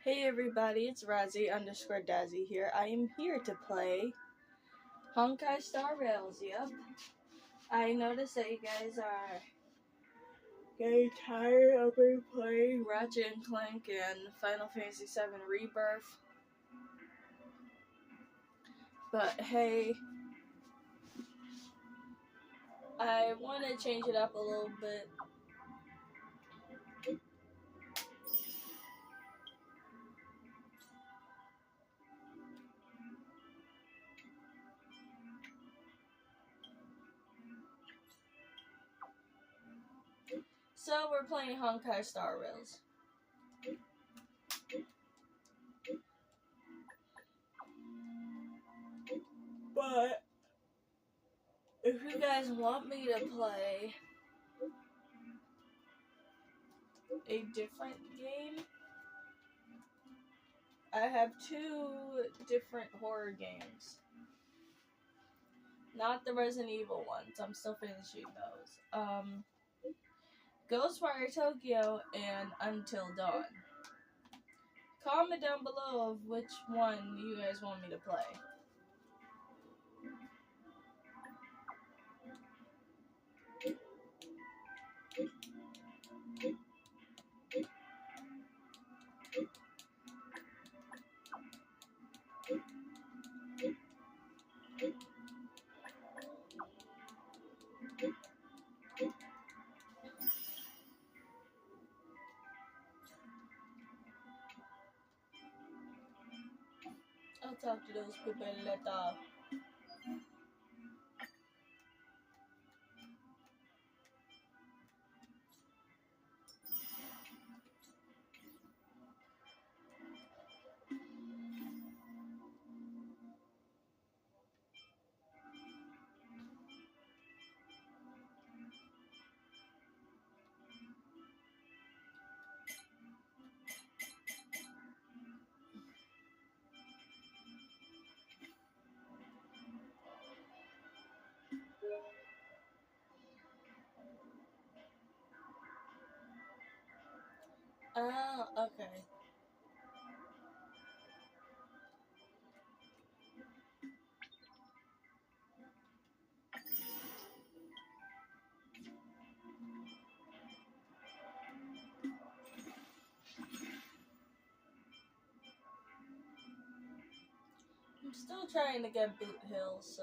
Hey everybody, it's Razzie_Dazzy here. I am here to play Honkai Star Rails, yep. I noticed that you guys are getting tired of me playing Ratchet and Clank and Final Fantasy VII Rebirth. But hey, I want to change it up a little bit. So we're playing Honkai Star Rails. But if you guys want me to play a different game, I have two different horror games. Not the Resident Evil ones. I'm still finishing those. Ghostwire Tokyo and Until Dawn. Comment down below of which one you guys want me to play. I'll talk to those people later. Oh, okay. I'm still trying to get Boot Hill, so...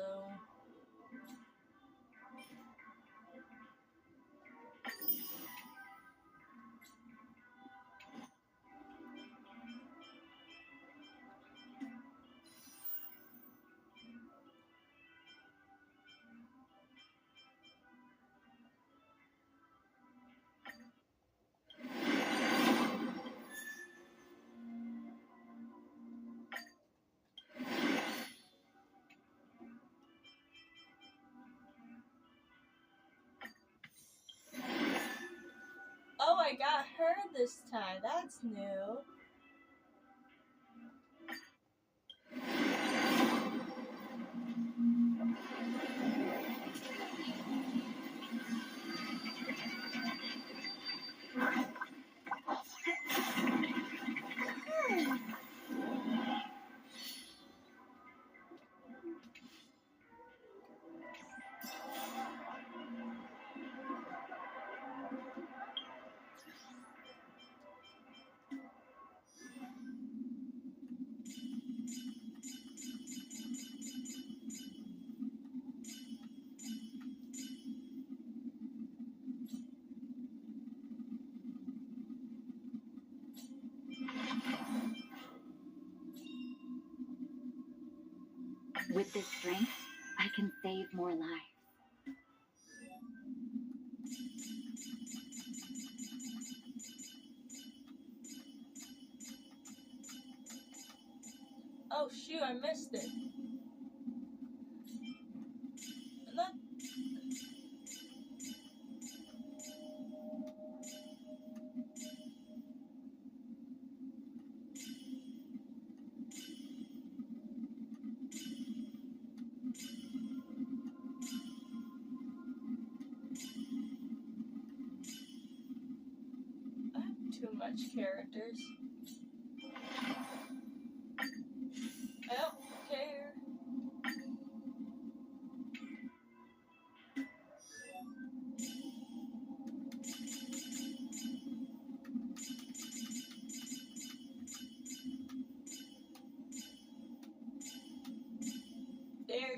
Oh, I got her this time. That's new. With this strength, I can save more lives. Oh shoot, I missed it. Not... I have too much characters.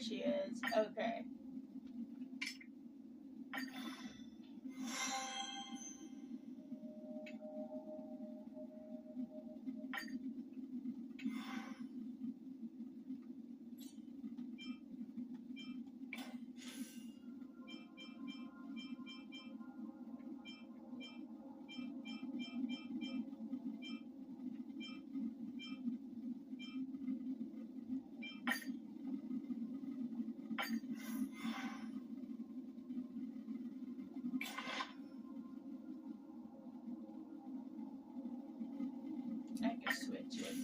she is. Okay. I can switch it.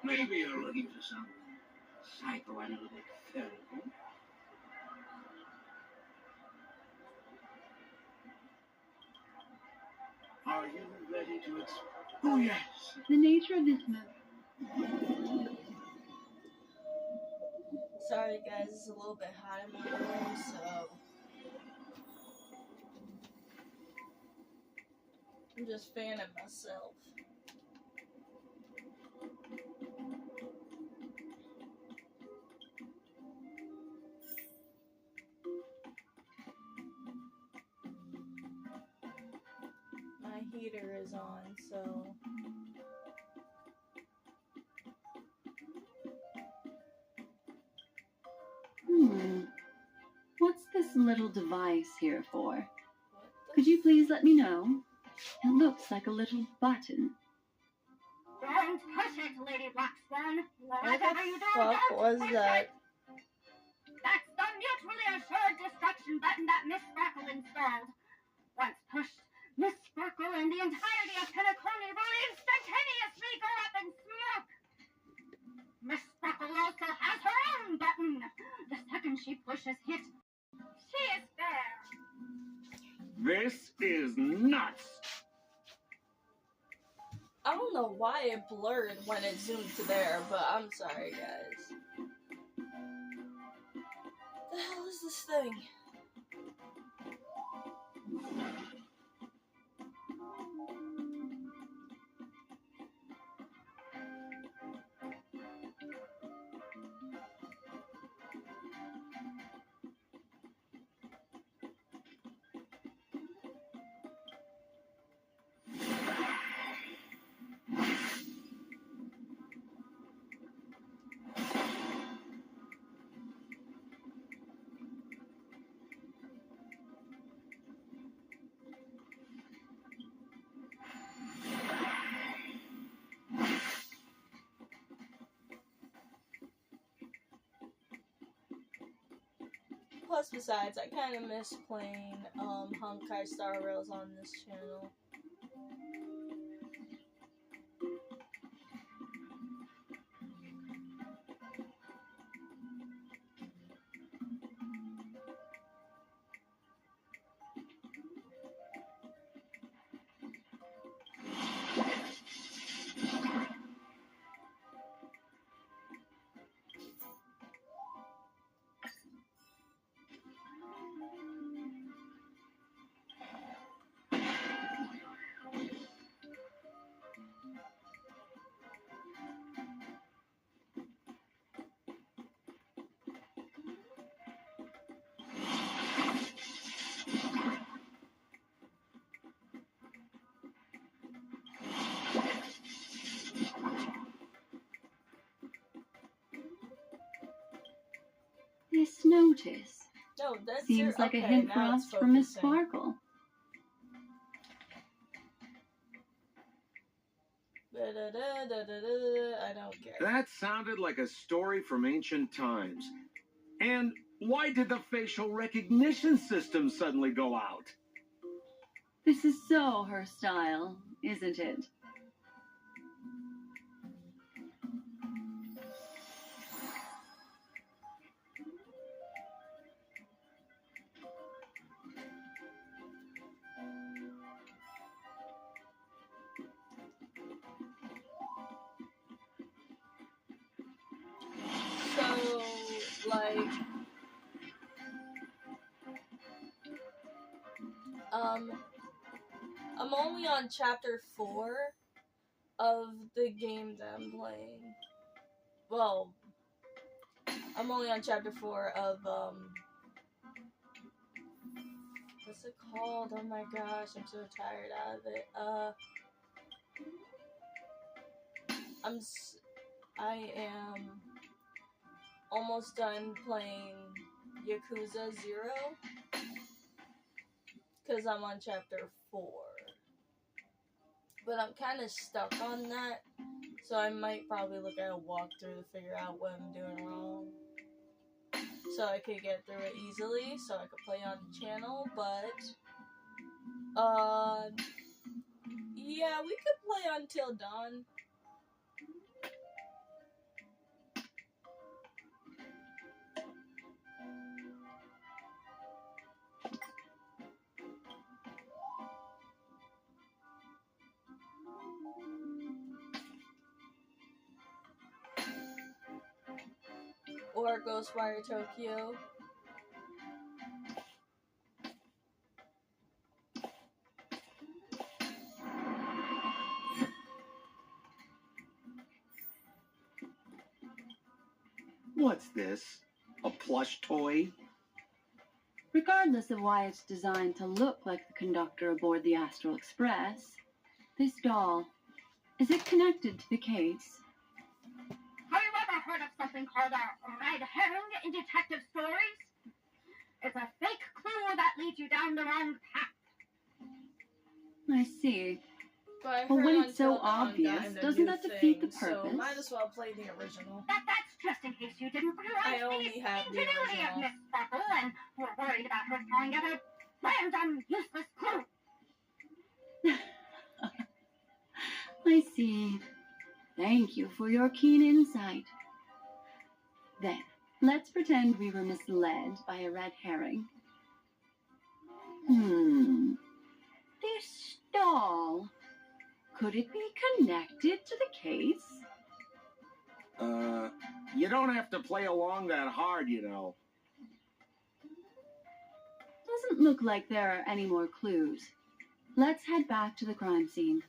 Maybe you're looking for some psychoanalytic therapy. Are you ready to Oh, yes. The nature of this move. Sorry guys, it's a little bit hot in my room, so I'm just fanning myself. My heater is on, so What's this little device here for? Could you please let me know? It looks like a little button. Don't push it, Lady Blackswan. what Whatever you do, the fuck don't was push that? it. That's the mutually assured destruction button that Miss Sparkle installed. Once pushed, Miss Sparkle and the entirety of Penacony will instantaneously go up in smoke. Miss Sparkle also has her own button. The second she pushes hit, she is there. This is nuts. I don't know why it blurred when it zoomed to there, but I'm sorry guys. The hell is this thing? Plus, besides, I kind of miss playing Honkai Star Rails on this channel. just notice. No, that's Seems like a hint for us from Miss Sparkle. I don't care. That sounded like a story from ancient times. And why did the facial recognition system suddenly go out? This is so her style, isn't it? So, like, I'm only on chapter 4 of the game that I'm playing. Well, I'm only on chapter 4 of, what's it called? Oh my gosh, I'm so tired out of it. I am almost done playing Yakuza 0, because I'm on chapter 4. But I'm kind of stuck on that, so I might probably look at a walkthrough to figure out what I'm doing wrong, so I could get through it easily, so I could play on the channel. But yeah, we could play until dawn. Or Ghostwire Tokyo. What's this? A plush toy? Regardless of why it's designed to look like the conductor aboard the Astral Express, this doll, is it connected to the case? Have you ever heard of something called a red herring in detective stories? It's a fake clue that leads you down the wrong path. I see. But Well, when it's so obvious, doesn't that defeat the purpose? So might as well play the original. That's just in case you didn't realize I only have the ingenuity of original. Miss Sparkle and were worried about her throwing out a random, useless clue. I see. Thank you for your keen insight. Then, let's pretend we were misled by a red herring. This doll, could it be connected to the case? You don't have to play along that hard, you know. Doesn't look like there are any more clues. Let's head back to the crime scene.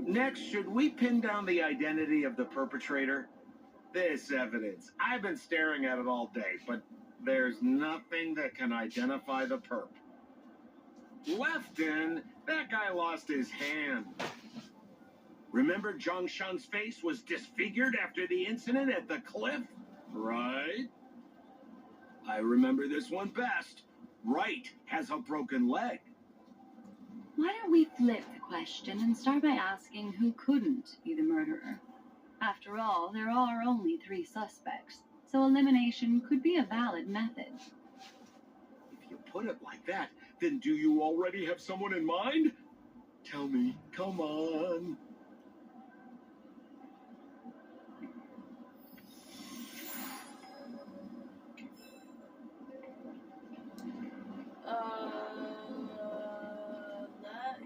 Next, should we pin down the identity of the perpetrator? This evidence. I've been staring at it all day, but there's nothing that can identify the perp. Lefton, that guy lost his hand. Remember Zhongshan's face was disfigured after the incident at the cliff? Right? I remember this one best. Right has a broken leg. Why don't we flip the question and start by asking who couldn't be the murderer? After all, there are only 3 suspects, so elimination could be a valid method. If you put it like that, then do you already have someone in mind? Tell me, come on.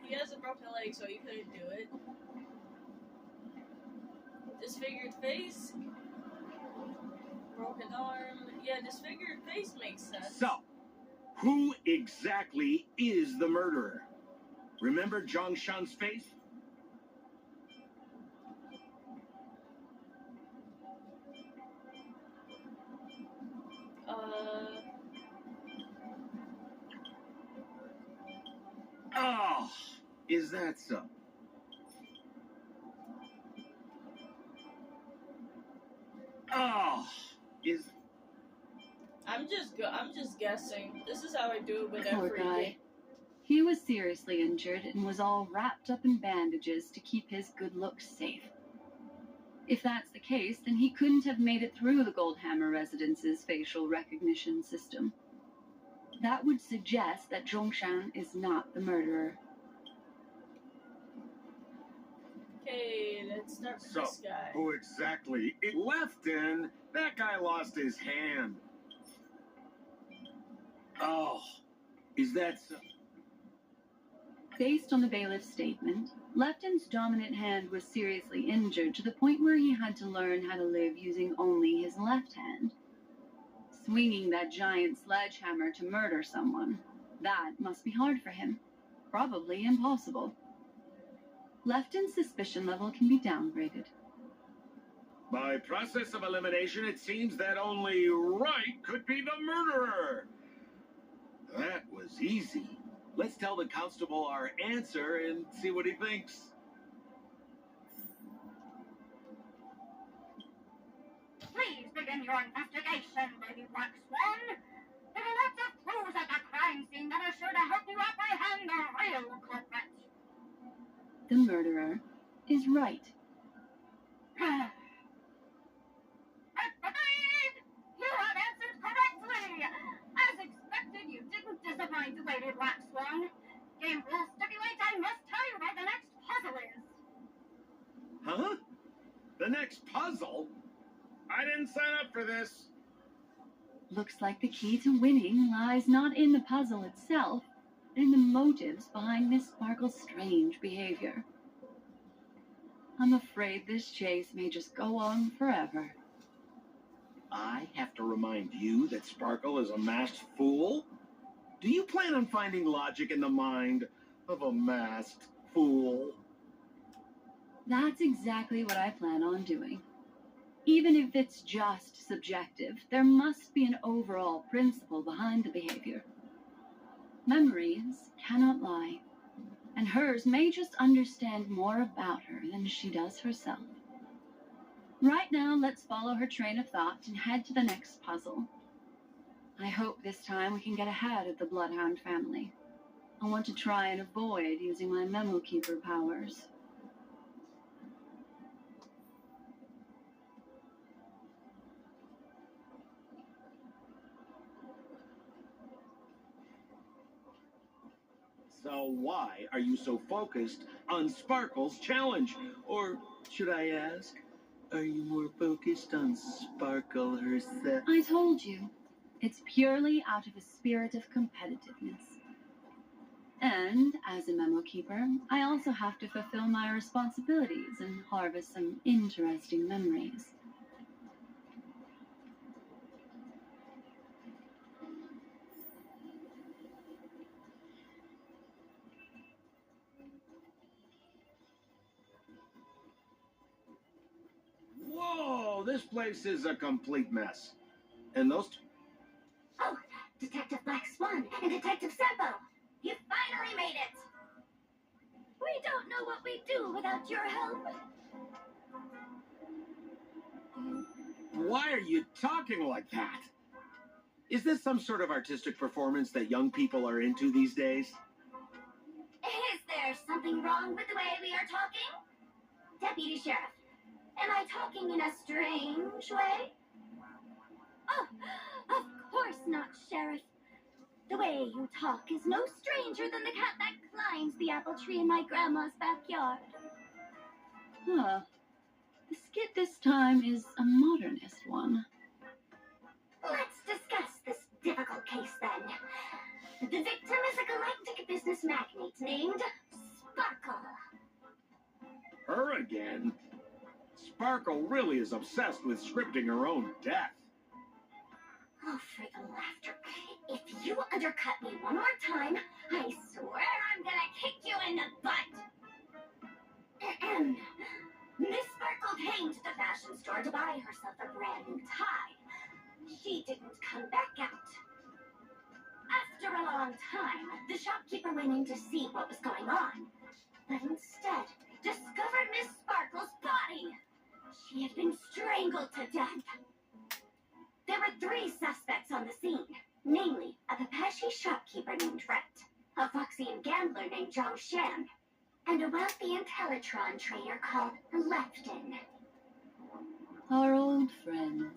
He has a broken leg, so he couldn't do it. Disfigured face, broken arm. Yeah, disfigured face makes sense. So, who exactly is the murderer? Remember Zhongshan's face? Oh, is that so? Oh, guessing. This is how I do with Poor every guy. game. He was seriously injured and was all wrapped up in bandages to keep his good looks safe. If that's the case, then he couldn't have made it through the Goldhammer residence's facial recognition system. That would suggest that Zhongshan is not the murderer. Okay, let's start with this guy. Who exactly? Lefton? That guy lost his hand. Oh, is that so? Based on the bailiff's statement, Lefton's dominant hand was seriously injured to the point where he had to learn how to live using only his left hand. Swinging that giant sledgehammer to murder someone, that must be hard for him. Probably impossible. Lefton's suspicion level can be downgraded. By process of elimination, it seems that only Wright could be the murderer. That was easy. Let's tell the constable our answer and see what he thinks. Please begin your investigation, Lady Black Swan. There are lots of clues at the crime scene that are sure to help you apprehend the real culprit. The murderer is Wright. You have answered correctly! As expected, you didn't disappoint, Lady Black Swan. Game rules stipulate I must tell you what the next puzzle is. Huh? The next puzzle? I didn't sign up for this. Looks like the key to winning lies not in the puzzle itself, but in the motives behind Miss Sparkle's strange behavior. I'm afraid this chase may just go on forever. I have to remind you that Sparkle is a masked fool? Do you plan on finding logic in the mind of a masked fool? That's exactly what I plan on doing. Even if it's just subjective, there must be an overall principle behind the behavior. Memories cannot lie, and hers may just understand more about her than she does herself. Right now, let's follow her train of thought and head to the next puzzle. I hope this time we can get ahead of the Bloodhound family. I want to try and avoid using my Memo Keeper powers. So why are you so focused on Sparkle's challenge? Or should I ask, are you more focused on Sparkle herself? I told you, it's purely out of a spirit of competitiveness. And as a Memo Keeper, I also have to fulfill my responsibilities and harvest some interesting memories. Whoa, this place is a complete mess. And those Oh, Detective Black Swan and Detective Sempo, you finally made it! We don't know what we'd do without your help. Why are you talking like that? Is this some sort of artistic performance that young people are into these days? Is there something wrong with the way we are talking? Deputy Sheriff, am I talking in a strange way? Oh, of course not, Sheriff. The way you talk is no stranger than the cat that climbs the apple tree in my grandma's backyard. Huh. The skit this time is a modernist one. Let's discuss this difficult case then. The victim is a galactic business magnate named Sparkle. Her again? Sparkle really is obsessed with scripting her own death. Oh, for the laughter. If you undercut me one more time, I swear I'm gonna kick you in the butt. Miss Sparkle came to the fashion store to buy herself a brand new tie. She didn't come back out. After a long time, the shopkeeper went in to see what was going on, but instead discovered Miss Sparkle's body. She had been strangled to death. There were 3 suspects on the scene. namely a Papashi shopkeeper named Rat, a Foxian gambler named Zhang Shan, and a wealthy Intellitron trader called Lepton. Our old friends.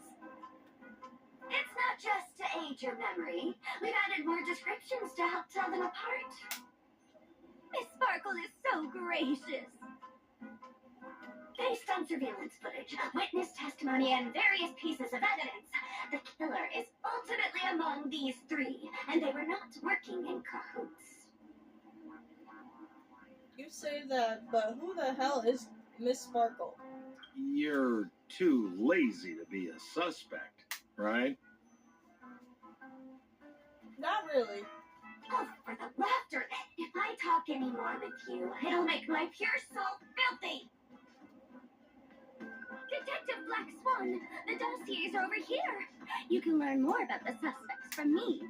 It's not just to aid your memory. We've added more descriptions to help tell them apart. Miss Sparkle is so gracious. Based on surveillance footage, witness testimony, and various pieces of evidence, the killer is ultimately among these three, and they were not working in cahoots. You say that, but who the hell is Miss Sparkle? You're too lazy to be a suspect, right? Not really. Oh, for the laughter! If I talk any more with you, it'll make my pure soul filthy! Detective Black Swan, the dossiers are over here. You can learn more about the suspects from me.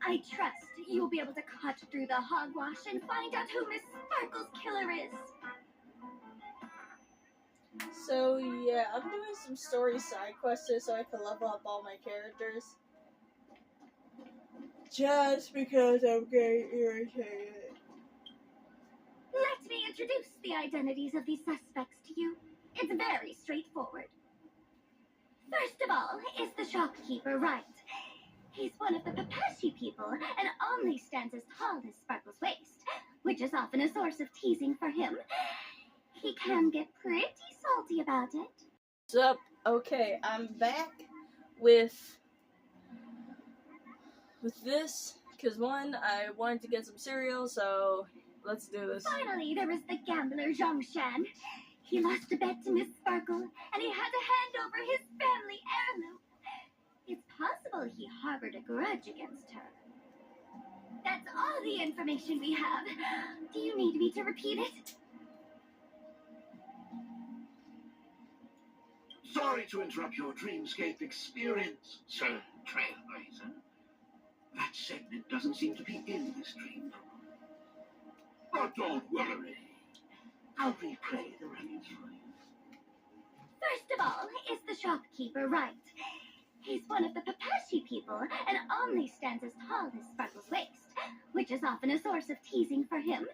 I trust you'll be able to cut through the hogwash and find out who Miss Sparkle's killer is. So yeah, I'm doing some story side quests so I can level up all my characters. Just because I'm getting irritated. Let me introduce the identities of these suspects to you. It's very straightforward. First of all is the shopkeeper, Wright. He's one of the Papashi people and only stands as tall as Sparkle's waist, which is often a source of teasing for him. He can get pretty salty about it. Sup? Okay, I'm back with this, because one, I wanted to get some cereal, so let's do this. Finally, there was the gambler Zhang Shan. He lost a bet to Miss Sparkle, and he had to hand over his family heirloom. It's possible he harbored a grudge against her. That's all the information we have. Do you need me to repeat it? Sorry to interrupt your dreamscape experience, Sir Trailblazer. That segment doesn't seem to be in this dream. But don't worry. I'll replay the runnings for you. First of all is the shopkeeper, Wright. He's one of the Papashi people and only stands as tall as Sparkle's waist, which is often a source of teasing for him.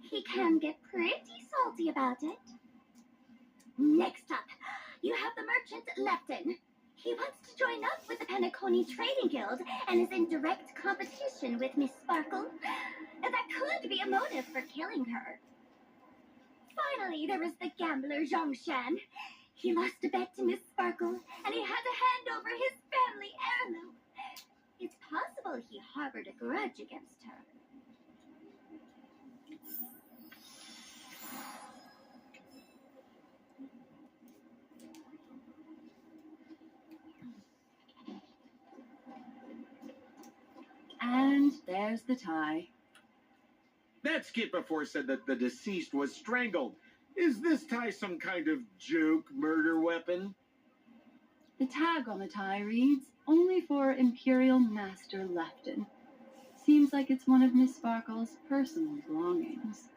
He can get pretty salty about it. Next up, you have the merchant Lepton. He wants to join up with the Penacony Trading Guild and is in direct competition with Miss Sparkle. That could be a motive for killing her. Finally, there was the gambler Zhang Shan. He lost a bet to Miss Sparkle, and he had to hand over his family heirloom. It's possible he harbored a grudge against her. And there's the tie. That skit before said that the deceased was strangled. Is this tie some kind of joke murder weapon? The tag on the tie reads, "Only for Imperial Master Lepton." Seems like it's one of Miss Sparkle's personal belongings.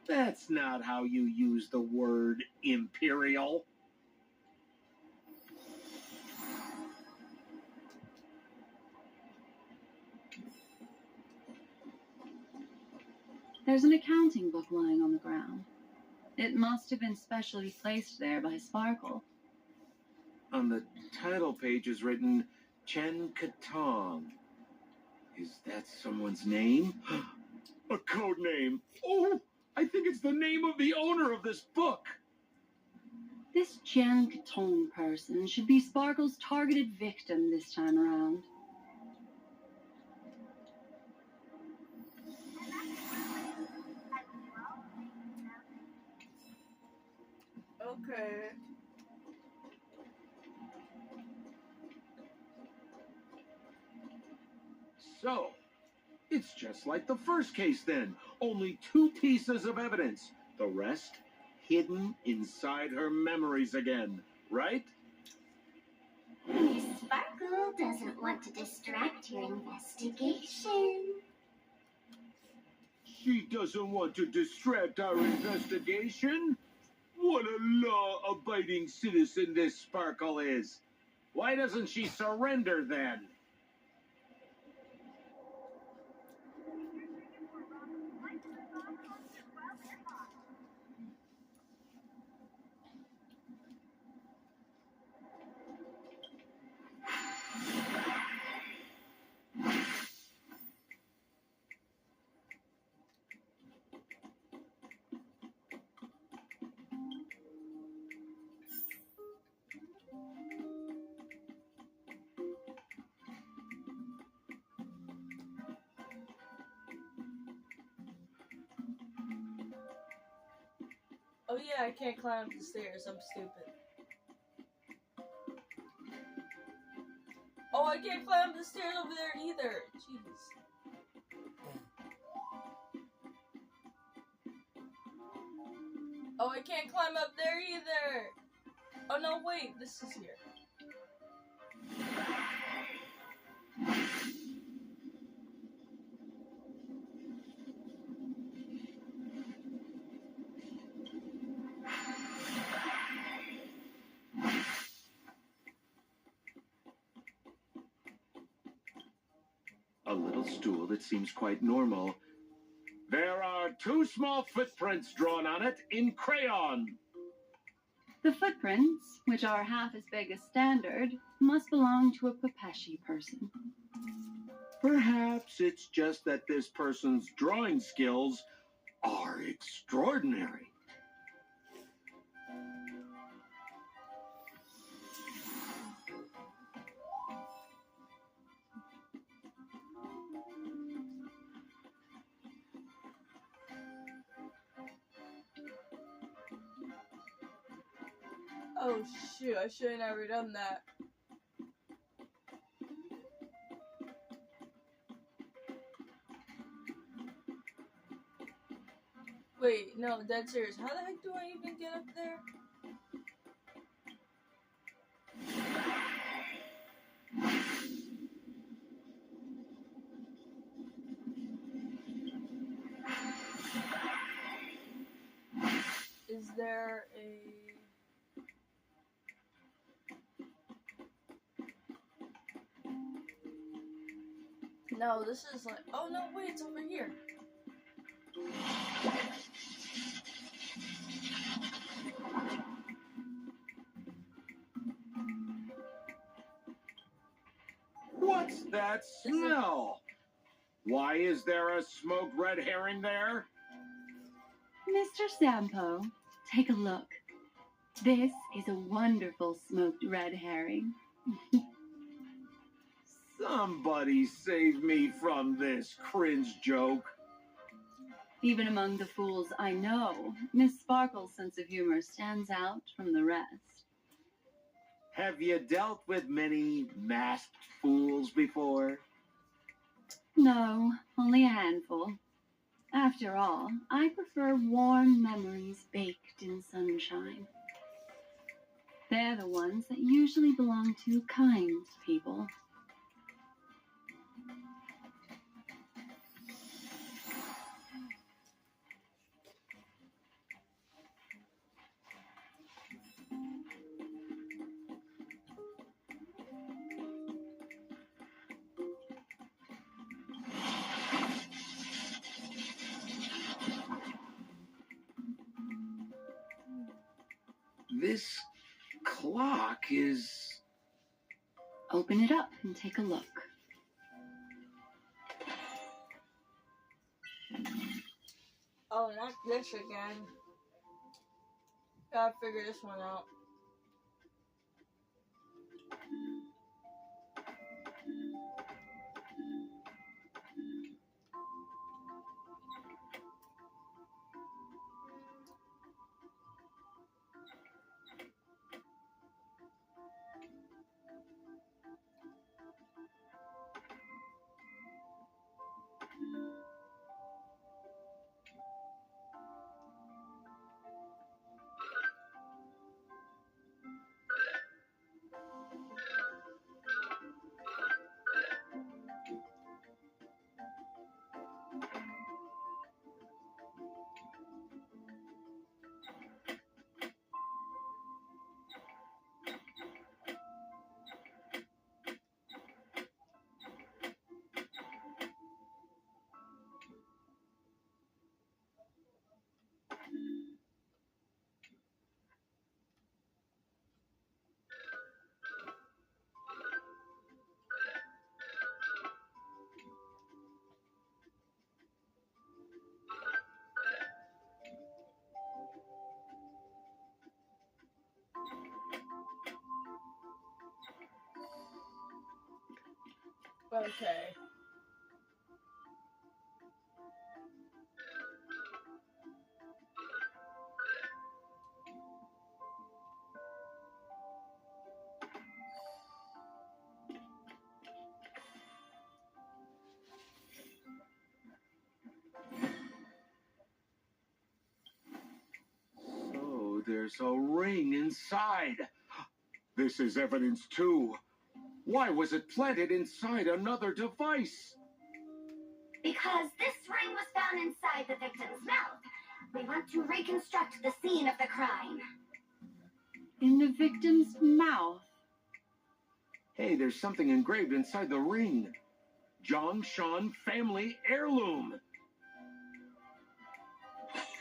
That's not how you use the word imperial. There's an accounting book lying on the ground. It must have been specially placed there by Sparkle. On the title page is written Chen Katong. Is that someone's name? A code name. Oh, I think it's the name of the owner of this book. This Jian Katong person should be Sparkle's targeted victim this time around. Okay. So, it's just like the first case then. Only 2 pieces of evidence. The rest hidden inside her memories again, right? Miss Sparkle doesn't want to distract your investigation. She doesn't want to distract our investigation? What a law-abiding citizen this Sparkle is. Why doesn't she surrender then? Oh yeah, I can't climb up the stairs. I'm stupid. Oh, I can't climb up the stairs over there either. Jeez. Oh, I can't climb up there either. Oh no, wait, this is here. A little stool that seems quite normal. There are 2 small footprints drawn on it in crayon. The footprints, which are half as big as standard, must belong to a Pepeshi person. Perhaps it's just that this person's drawing skills are extraordinary. Oh shoot, I should have never done that. Wait, no, dead serious. How the heck do I even get up there? Is there a... No, this is like... Oh no, wait, it's over here. What's that smell? Why is there a smoked red herring there? Mr. Sampo, take a look. This is a wonderful smoked red herring. Somebody save me from this cringe joke. Even among the fools I know, Miss Sparkle's sense of humor stands out from the rest. Have you dealt with many masked fools before? No, only a handful. After all, I prefer warm memories baked in sunshine. They're the ones that usually belong to kind people. This clock is... Open it up and take a look. Oh, not this again. Gotta figure this one out. Okay. Oh, there's a ring inside. This is evidence too. Why was it planted inside another device? Because this ring was found inside the victim's mouth. We want to reconstruct the scene of the crime. In the victim's mouth. Hey, there's something engraved inside the ring. Zhongshan family heirloom.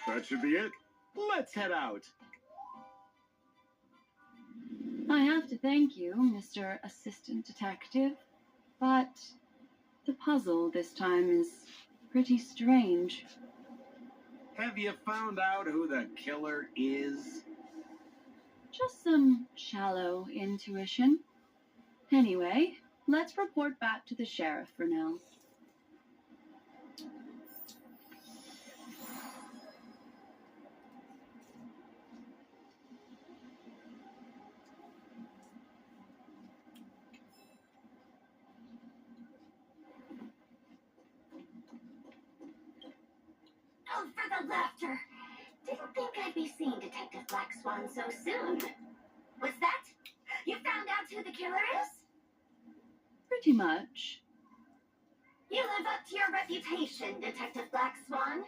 That should be it. Let's head out. I have to thank you, Mr. Assistant Detective, but the puzzle this time is pretty strange. Have you found out who the killer is? Just some shallow intuition. Anyway, let's report back to the sheriff for now. Oh, for the laughter. Didn't think I'd be seeing Detective Black Swan so soon. Was that? You found out who the killer is? Pretty much. You live up to your reputation, Detective Black Swan.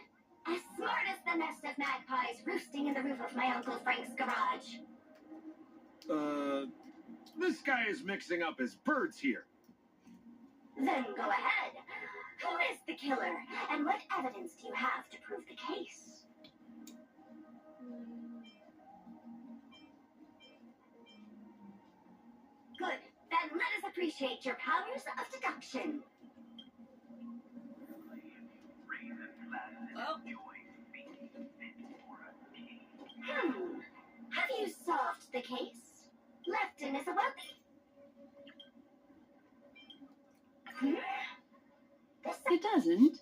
As smart as the nest of magpies roosting in the roof of my Uncle Frank's garage. This guy is mixing up his birds here. Then go ahead. Who is the killer, and what evidence do you have to prove the case? Good. Then let us appreciate your powers of deduction. Oh. Have you solved the case? Lefton is a wealthy. It doesn't.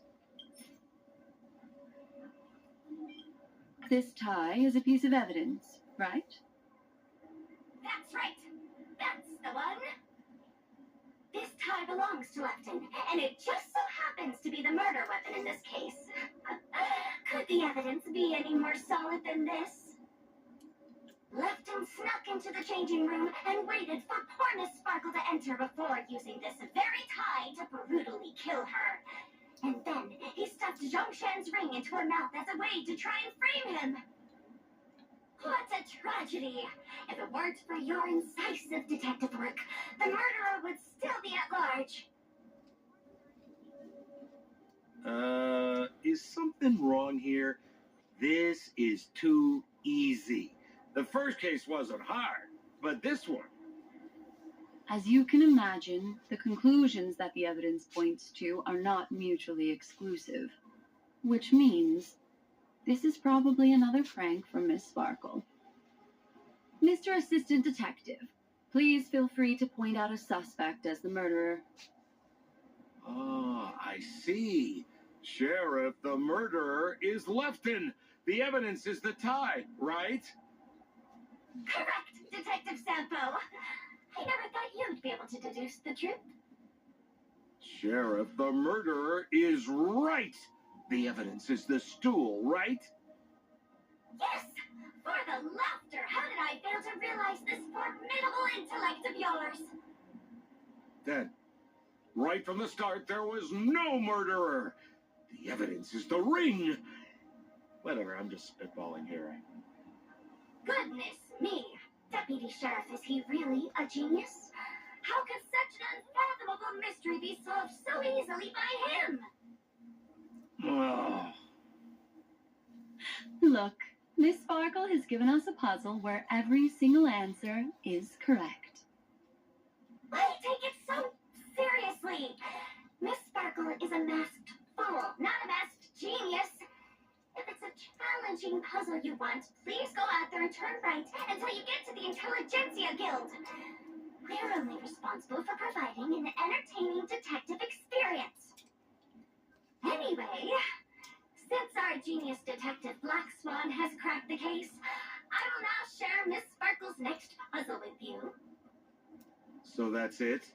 This tie is a piece of evidence, right? That's right. That's the one. This tie belongs to Lefton, and it just so happens to be the murder weapon in this case. Could the evidence be any more solid than this? Lefton snuck into the changing room and waited for poor Miss Sparkle to enter before using this very tie to brutally kill her. And then he stuffed Zhongshan's ring into her mouth as a way to try and frame him. What a tragedy! If it weren't for your incisive detective work, the murderer would still be at large. Is something wrong here? This is too easy. The first case wasn't hard, but this one. As you can imagine, the conclusions that the evidence points to are not mutually exclusive, which means this is probably another prank from Miss Sparkle. Mr. Assistant Detective, please feel free to point out a suspect as the murderer. Ah, I see. Sheriff, the murderer is Lefton. The evidence is the tie, right? Correct, Detective Sampo. I never thought you'd be able to deduce the truth. Sheriff, the murderer is right. The evidence is the stool, right? Yes! For the laughter, how did I fail to realize this formidable intellect of yours? Then, right from the start, there was no murderer. The evidence is the ring. Whatever, I'm just spitballing here. Goodness me! Deputy Sheriff, is he really a genius? How could such an unfathomable mystery be solved so easily by him? Oh. Look, Miss Sparkle has given us a puzzle where every single answer is correct. I take it so seriously. Miss Sparkle is a masked fool, not a masked genius. If it's a challenging puzzle you want, please go out there and turn right until you get to the Intelligentsia Guild. We're only responsible for providing an entertaining detective experience. Anyway, since our genius detective Black Swan has cracked the case, I will now share Miss Sparkle's next puzzle with you. So that's it?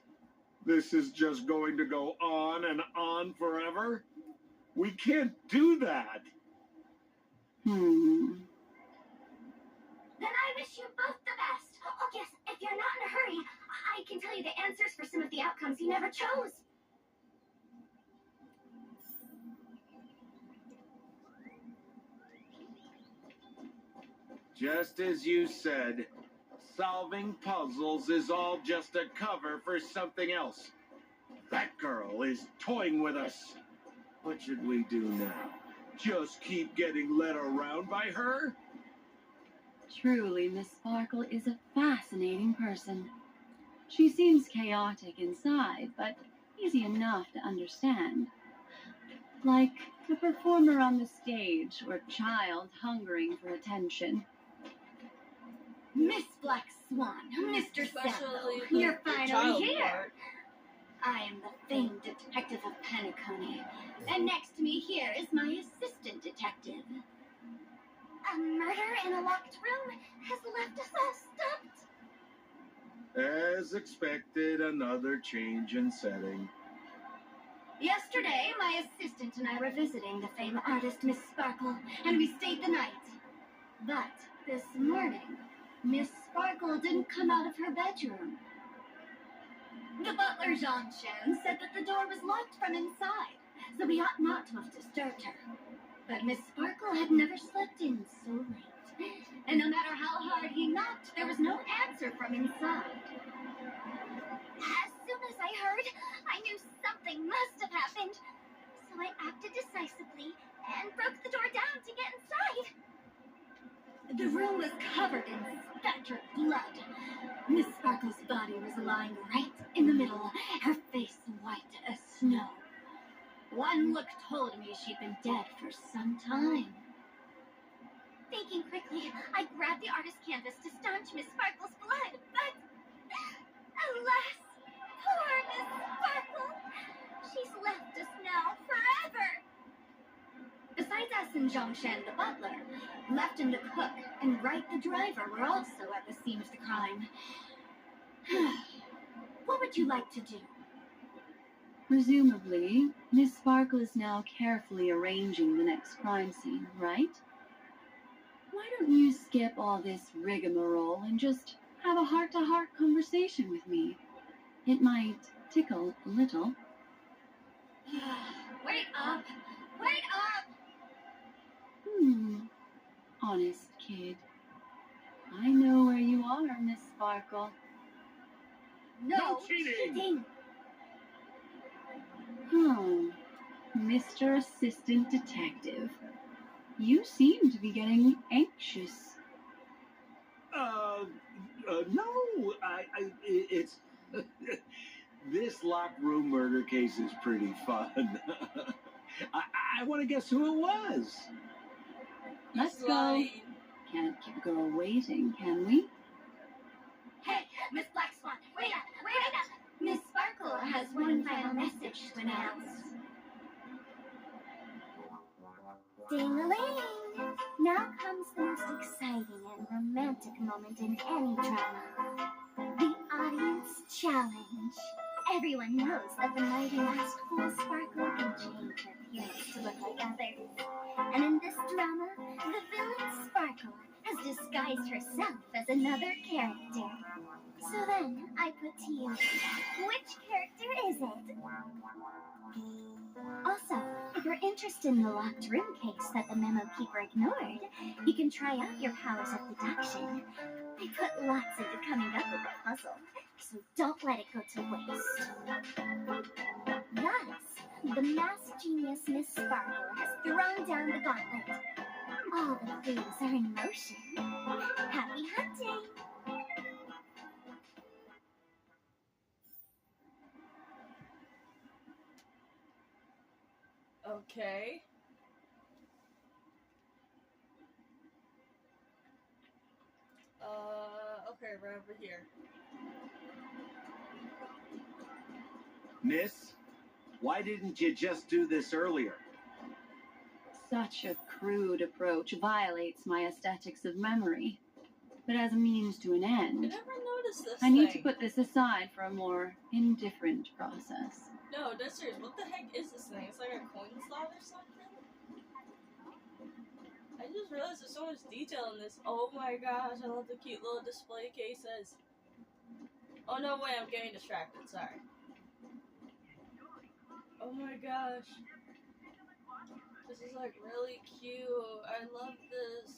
This is just going to go on and on forever? We can't do that. Hmm. Then I wish you both the best. Oh, yes, if you're not in a hurry, I can tell you the answers for some of the outcomes you never chose. Just as you said, solving puzzles is all just a cover for something else. That girl is toying with us. What should we do now? Just keep getting led around by her? Truly, Miss Sparkle is a fascinating person. She seems chaotic inside, but easy enough to understand. Like a performer on the stage or a child hungering for attention. Miss Black Swan, Mr. Sambo, Especially you're the finally child here. part. I am the famed detective of Penacony, and next to me here is my assistant detective. A murder in a locked room has left us all stumped. As expected, another change in setting. Yesterday, my assistant and I were visiting the famed artist Miss Sparkle, and we stayed the night. But this morning, Miss Sparkle didn't come out of her bedroom. The butler, Jean-Chen, said that the door was locked from inside, so we ought not to have disturbed her. But Miss Sparkle had never slept in so late, and no matter how hard he knocked, there was no answer from inside. As soon as I heard, I knew something must have happened, so I acted decisively and broke the door down to get inside. The room was covered in spattered blood. Miss Sparkle's body was lying right in the middle, her face white as snow. One look told me she'd been dead for some time. Thinking quickly, I grabbed the artist's canvas to staunch Miss Sparkle's blood, but alas, poor Miss Sparkle! She's left us now forever! Besides us and Zhongshan the butler, Lefton the cook and Wright the driver were also at the scene of the crime. What would you like to do? Presumably, Miss Sparkle is now carefully arranging the next crime scene, right? Why don't you skip all this rigmarole and just have a heart-to-heart conversation with me? It might tickle a little. Wait up! Wait up! Honest kid. I know where you are, Miss Sparkle. No cheating! Mr. Assistant Detective. You seem to be getting anxious. No, it's... This locked room murder case is pretty fun. I want to guess who it was. Let's go. Can't keep a girl waiting, can we? Hey, Miss Black Swan, wait up! Wait up! Miss Sparkle has one final message to announce. Ding-a-ling! Now comes the most exciting and romantic moment in any drama. The audience challenge. Everyone knows that the mighty masked fool Sparkle can change her appearance to look like others. And in this drama, the villain Sparkle has disguised herself as another character. So then, I put to you, which character is it? Also, if you're interested in the locked room case that the memo keeper ignored, you can try out your powers of deduction. I put lots into coming up with the puzzle, so don't let it go to waste. Thus, the masked genius Miss Sparkle has thrown down the gauntlet. All the clues are in motion. Happy hunting! Okay. Okay, we're over here. Miss, why didn't you just do this earlier? Such a crude approach violates my aesthetics of memory. But as a means to an I end, never noticed this I need to thing. put this aside for a more indifferent process. No, that's serious. What the heck is this thing? It's like a coin slot or something? I just realized there's so much detail in this. Oh my gosh, I love the cute little display cases. Oh no, wait, I'm getting distracted. Sorry. Oh my gosh. This is like really cute. I love this.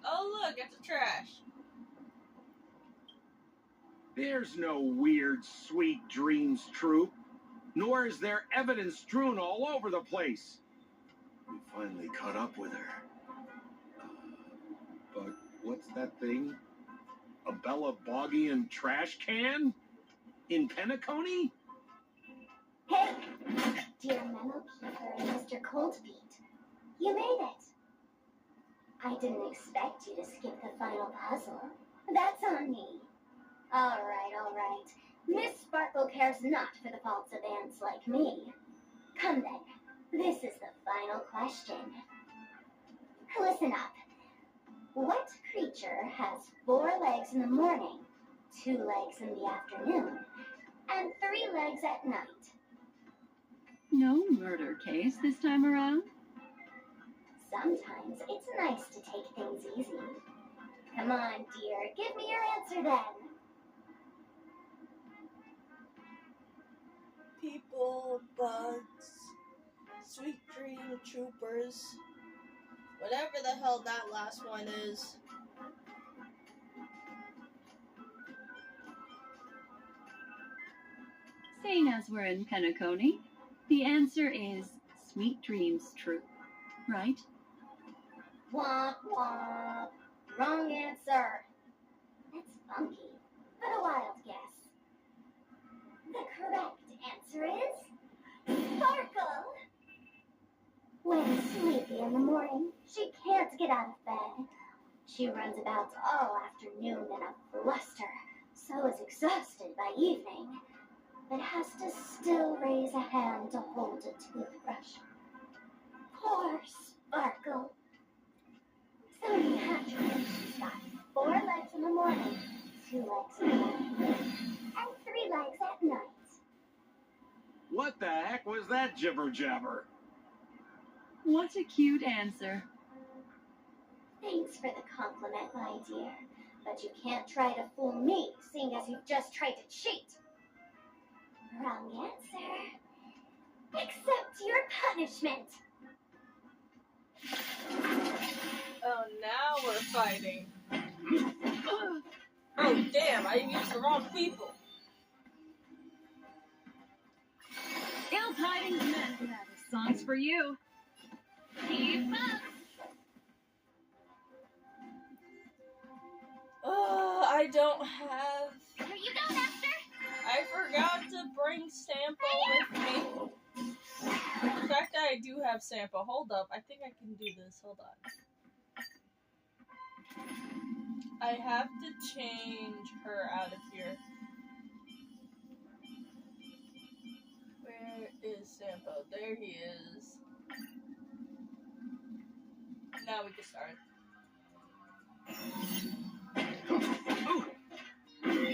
Oh look, it's a trash. There's no weird sweet dreams troop, nor is there evidence strewn all over the place. We finally caught up with her. But what's that thing? A Bella Boggian trash can? In Penacony? Hey, dear Memo Keeper and Mr. Coldfeet, you made it. I didn't expect you to skip the final puzzle. That's on me. All right. Miss Sparkle cares not for the faults of ants like me. Come then, this is the final question. Listen up. What creature has 4 legs in the morning, 2 legs in the afternoon, and 3 legs at night? No murder case this time around? Sometimes it's nice to take things easy. Come on, dear, give me your answer then. People, bugs, sweet dream troopers, whatever the hell that last one is. Seeing as we're in Penacony, the answer is Sweet Dreams Troop, right? Womp womp. Wrong answer. That's funky, but a wild guess. The correct answer is Sparkle. When sleepy in the morning, she can't get out of bed. She runs about all afternoon in a fluster, so is exhausted by evening, but has to still raise a hand to hold a toothbrush. Poor Sparkle. So naturally, she's got 4 legs in the morning, 2 legs in the afternoon, and 3 legs at night. What the heck was that jibber jabber? What a cute answer. Thanks for the compliment, my dear, but you can't try to fool me, seeing as you've just tried to cheat. Wrong answer. Accept your punishment. Oh, now we're fighting. Oh, damn, I used the wrong people. Ill tidings, men. That is songs for you. Keep up. Oh, I don't have... Here you go, Nestor. I forgot to bring Sampo with me. The fact that I do have Sampo. Hold up, I think I can do this. Hold on. I have to change her out of here. Where is Sampo? There he is. Now we can start.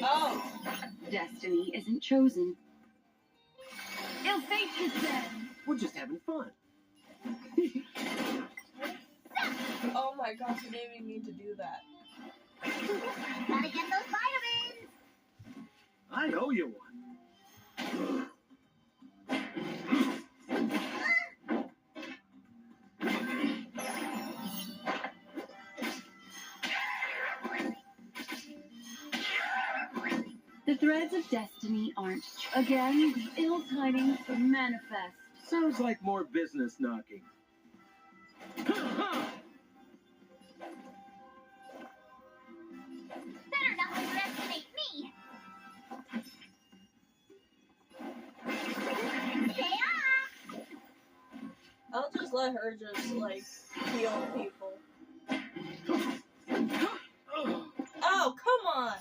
Oh! Destiny isn't chosen. Ill fate is dead. We're just having fun. Oh my gosh, I didn't even mean to do that. Gotta get those vitamins. I owe you one. The threads of destiny aren't. Again, the ill tidings manifest. Sounds like more business knocking. Better not underestimate me. I'll just let her just, like, heal people. Oh, come on!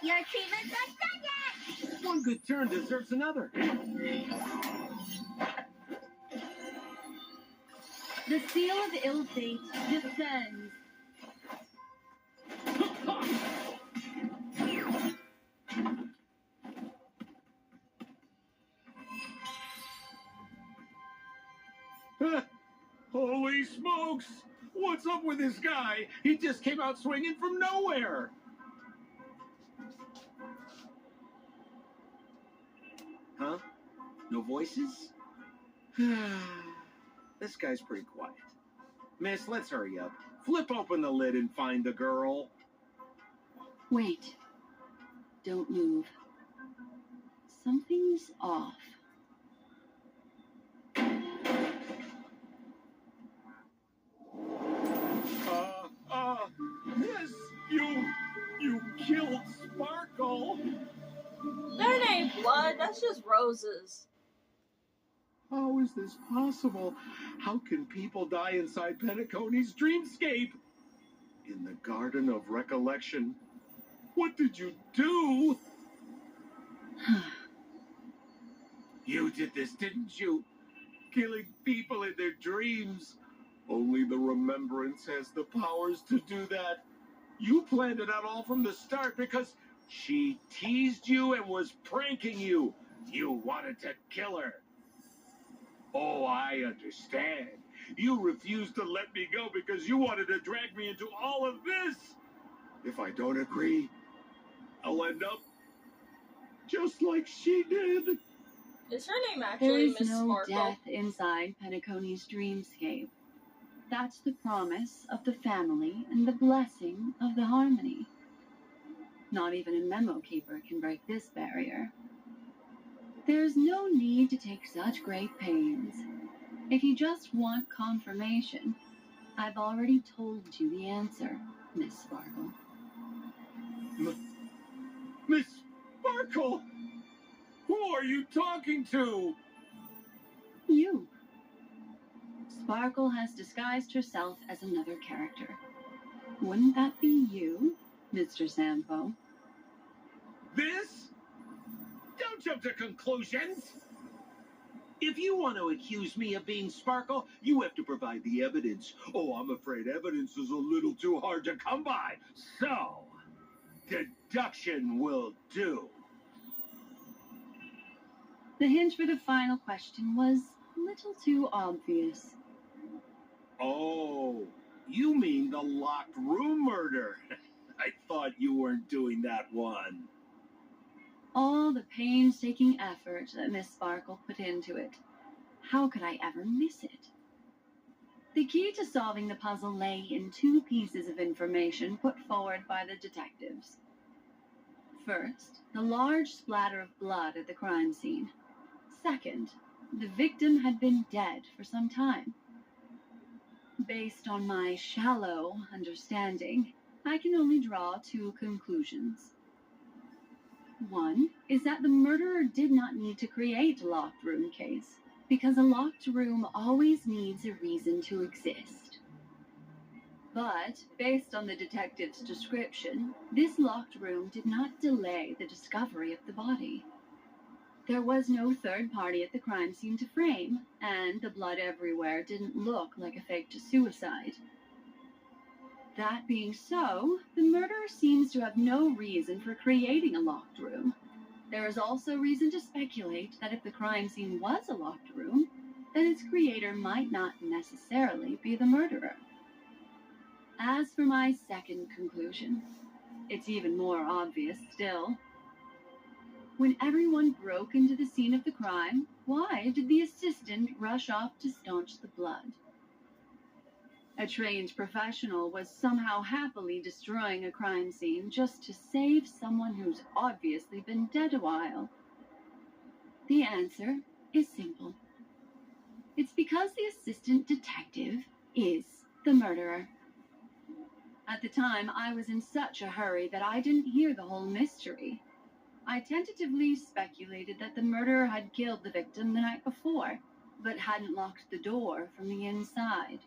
Your treatment's not done yet! One good turn deserves another. The seal of ill fate descends. Holy smokes! What's up with this guy? He just came out swinging from nowhere. Huh? No voices? This guy's pretty quiet. Miss, let's hurry up. Flip open the lid and find the girl. Wait. Don't move. Something's off. Yes, you killed Sparkle. That ain't blood, that's just roses. How is this possible? How can people die inside Penacony's dreamscape? In the Garden of Recollection. What did you do? You did this, didn't you? Killing people in their dreams. Only the Remembrance has the powers to do that. You planned it out all from the start because she teased you and was pranking you. You wanted to kill her. Oh, I understand. You refused to let me go because you wanted to drag me into all of this. If I don't agree, I'll end up just like she did. Is her name There actually is Miss no Sparkle? death inside Penacony's dreamscape. That's the promise of the family and the blessing of the harmony. Not even a memo keeper can break this barrier. There's no need to take such great pains. If you just want confirmation, I've already told you the answer, Miss Sparkle. Miss Sparkle? Who are you talking to? You. Sparkle has disguised herself as another character. Wouldn't that be you, Mr. Sampo? This? Don't jump to conclusions. If you want to accuse me of being Sparkle, you have to provide the evidence. Oh, I'm afraid evidence is a little too hard to come by. So, deduction will do. The hint for the final question was a little too obvious. Oh, you mean the locked room murder. I thought you weren't doing that one. All the painstaking effort that Miss Sparkle put into it. How could I ever miss it? The key to solving the puzzle lay in two pieces of information put forward by the detectives. First, the large splatter of blood at the crime scene. Second, the victim had been dead for some time. Based on my shallow understanding, I can only draw two conclusions. One is that the murderer did not need to create a locked room case, because a locked room always needs a reason to exist. But, based on the detective's description, this locked room did not delay the discovery of the body. There was no third party at the crime scene to frame, and the blood everywhere didn't look like a faked suicide. That being so, the murderer seems to have no reason for creating a locked room. There is also reason to speculate that if the crime scene was a locked room, then its creator might not necessarily be the murderer. As for my second conclusion, it's even more obvious still. When everyone broke into the scene of the crime, why did the assistant rush off to staunch the blood? A trained professional was somehow happily destroying a crime scene just to save someone who's obviously been dead a while. The answer is simple. It's because the assistant detective is the murderer. At the time, I was in such a hurry that I didn't hear the whole mystery. I tentatively speculated that the murderer had killed the victim the night before, but hadn't locked the door from the inside.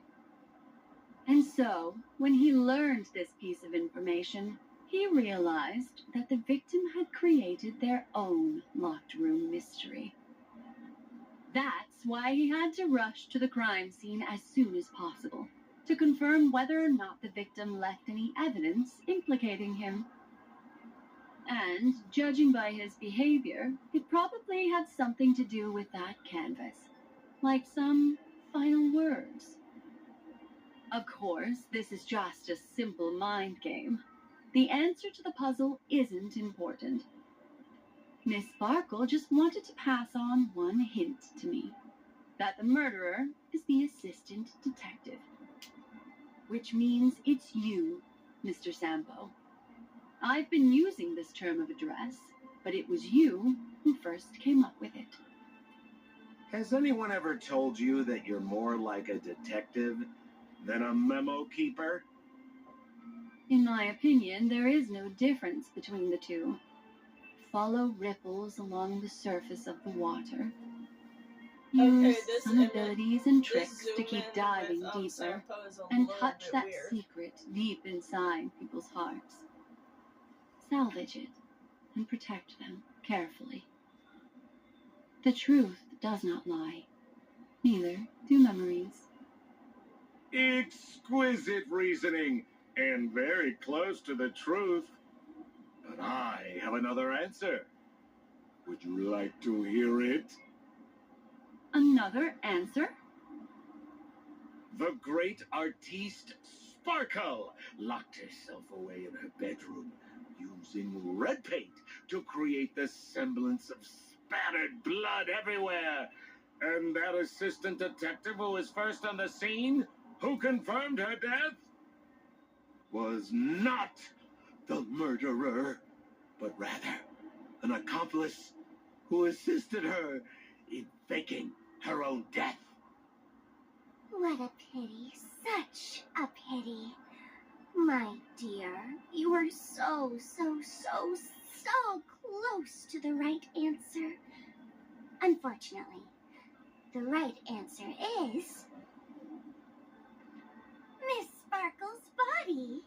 And so, when he learned this piece of information, he realized that the victim had created their own locked room mystery. That's why he had to rush to the crime scene as soon as possible, to confirm whether or not the victim left any evidence implicating him. And, judging by his behavior, it probably had something to do with that canvas, like some final words. Of course, this is just a simple mind game. The answer to the puzzle isn't important. Miss Sparkle just wanted to pass on one hint to me, that the murderer is the assistant detective. Which means it's you, Mr. Sampo. I've been using this term of address, but it was you who first came up with it. Has anyone ever told you that you're more like a detective than a memo keeper? In my opinion, there is no difference between the two. Follow ripples along the surface of the water. Use some abilities and tricks to keep diving deeper, and touch that secret deep inside people's hearts. Salvage it and protect them carefully. The truth does not lie. Neither do memories. Exquisite reasoning, and very close to the truth. But I have another answer. Would you like to hear it? Another answer? The great artiste Sparkle locked herself away in her bedroom using red paint to create the semblance of spattered blood everywhere. And that assistant detective who was first on the scene, who confirmed her death, was not the murderer, but rather an accomplice who assisted her in faking her own death. What a pity, such a pity. My dear, you were so close to the right answer. Unfortunately, the right answer is Miss Sparkle's body.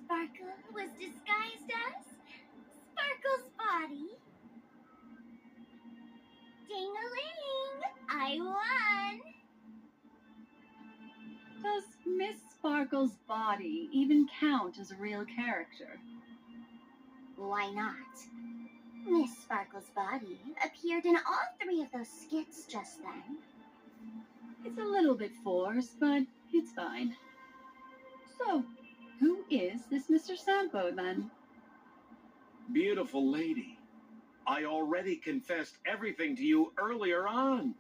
Sparkle was disguised as Sparkle's body. Ding-a-ling! I won! Does Miss Sparkle's body even count as a real character? Why not? Miss Sparkle's body appeared in all three of those skits just then. It's a little bit forced, but it's fine. So, who is this Mr. Sampo, then? Beautiful lady, I already confessed everything to you earlier on.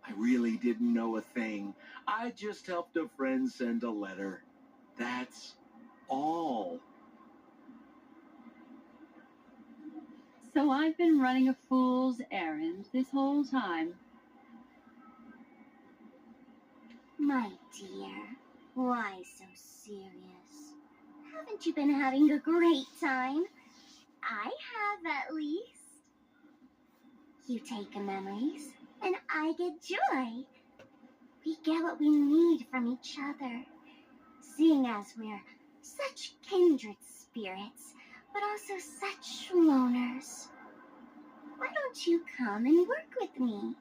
I really didn't know a thing. I just helped a friend send a letter. That's all. So I've been running a fool's errand this whole time. My dear, why so serious? Haven't you been having a great time? I have, at least. You take memories, and I get joy. We get what we need from each other, seeing as we're such kindred spirits, but also such loners. Why don't you come and work with me?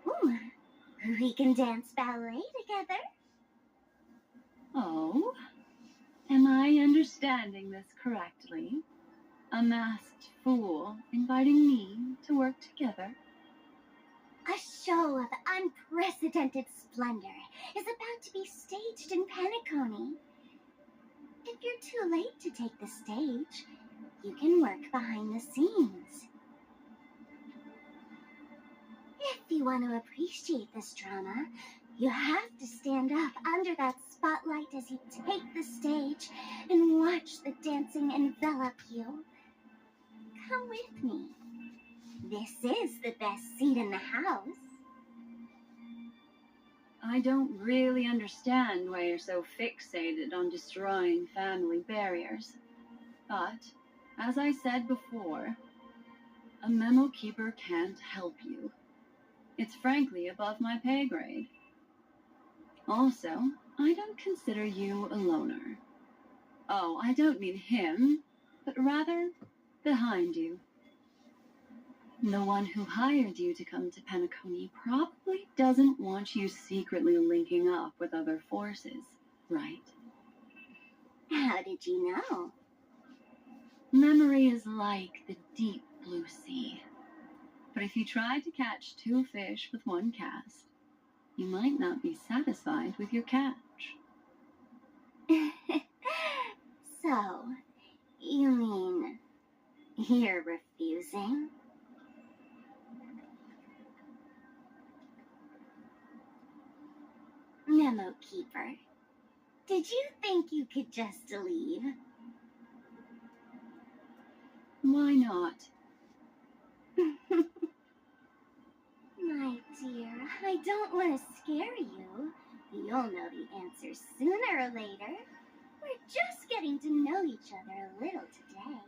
Ooh, we can dance ballet together. Oh? Am I understanding this correctly? A masked fool inviting me to work together? A show of unprecedented splendor is about to be staged in Penacony. If you're too late to take the stage, you can work behind the scenes. If you want to appreciate this drama, you have to stand up under that spotlight as you take the stage and watch the dancing envelop you. Come with me. This is the best seat in the house. I don't really understand why you're so fixated on destroying family barriers. But, as I said before, a memo keeper can't help you. It's frankly above my pay grade. Also, I don't consider you a loner. Oh, I don't mean him, but rather behind you. The one who hired you to come to Penacony probably doesn't want you secretly linking up with other forces, right? How did you know? Memory is like the deep blue sea. But if you tried to catch 2 fish with 1 cast, you might not be satisfied with your catch. So, you mean you're refusing? Memo Keeper, did you think you could just leave? Why not? My dear, I don't want to scare you. You'll know the answer sooner or later. We're just getting to know each other a little today.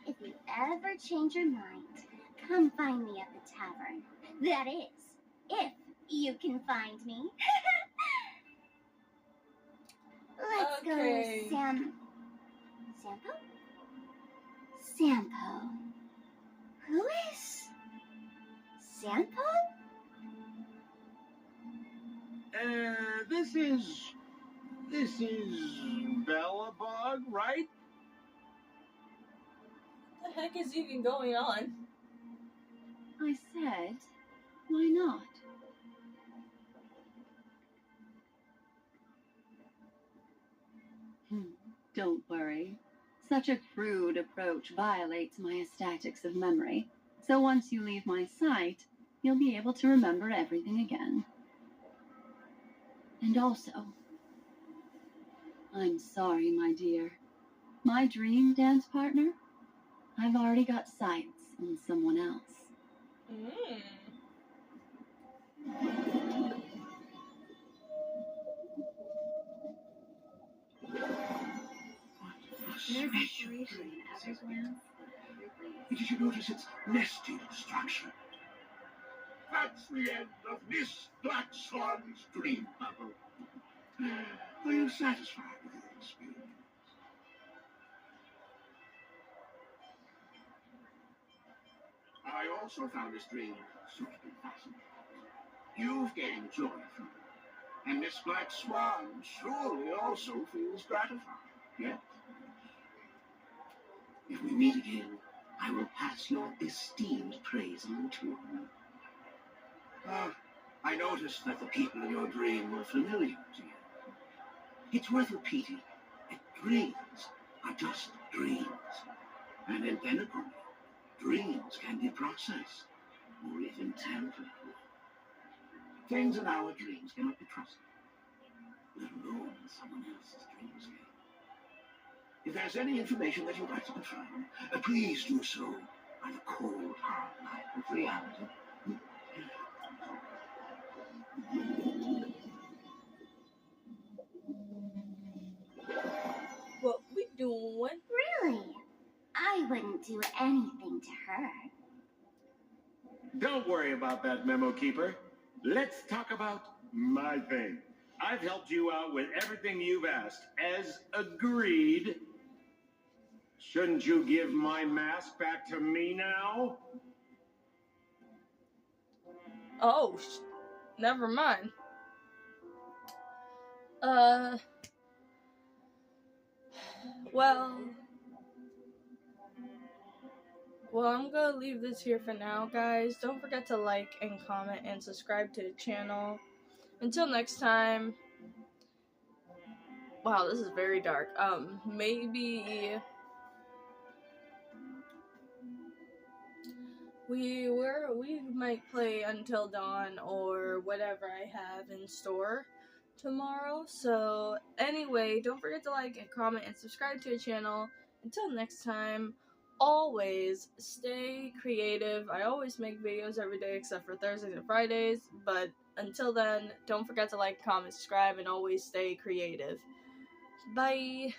If you ever change your mind, come find me at the tavern. That is, if you can find me. Let's go Okay. to Sampo? Sampo. Who is Sampo? This is Bellabog, right? What the heck is even going on? I said, why not? Don't worry. Such a crude approach violates my statics of memory. So once you leave my sight, you'll be able to remember everything again. And also, I'm sorry, my dear. My dream dance partner? I've already got sights on someone else. Did you notice its nested structure? That's the end of Miss Black Swan's dream bubble. Are you satisfied with your experience? I also found this dream suitably fascinating. You've gained joy from it, and Miss Black Swan surely also feels gratified, yes? If we meet again, I will pass your esteemed praise on to her. I noticed that the people in your dream were familiar to you. It's worth repeating that dreams are just dreams. And in Penacony, dreams can be processed, or even tampered with. Things in our dreams cannot be trusted, let alone in someone else's dreamscape. If there's any information that you'd like to confirm, please do so by the cold, hard light of reality. What we doing? Really? I wouldn't do anything to her. Don't worry about that, Memo Keeper. Let's talk about my thing. I've helped you out with everything you've asked, as agreed. Shouldn't you give my mask back to me now? Oh, never mind. Well, I'm gonna leave this here for now, guys. Don't forget to like and comment and subscribe to the channel. Until next time. Wow, this is very dark. Maybe we might play Until Dawn or whatever I have in store tomorrow. So anyway, don't forget to like and comment and subscribe to the channel. Until next time, always stay creative. I always make videos every day except for Thursdays and Fridays, but until then, don't forget to like, comment, subscribe, and always stay creative. Bye!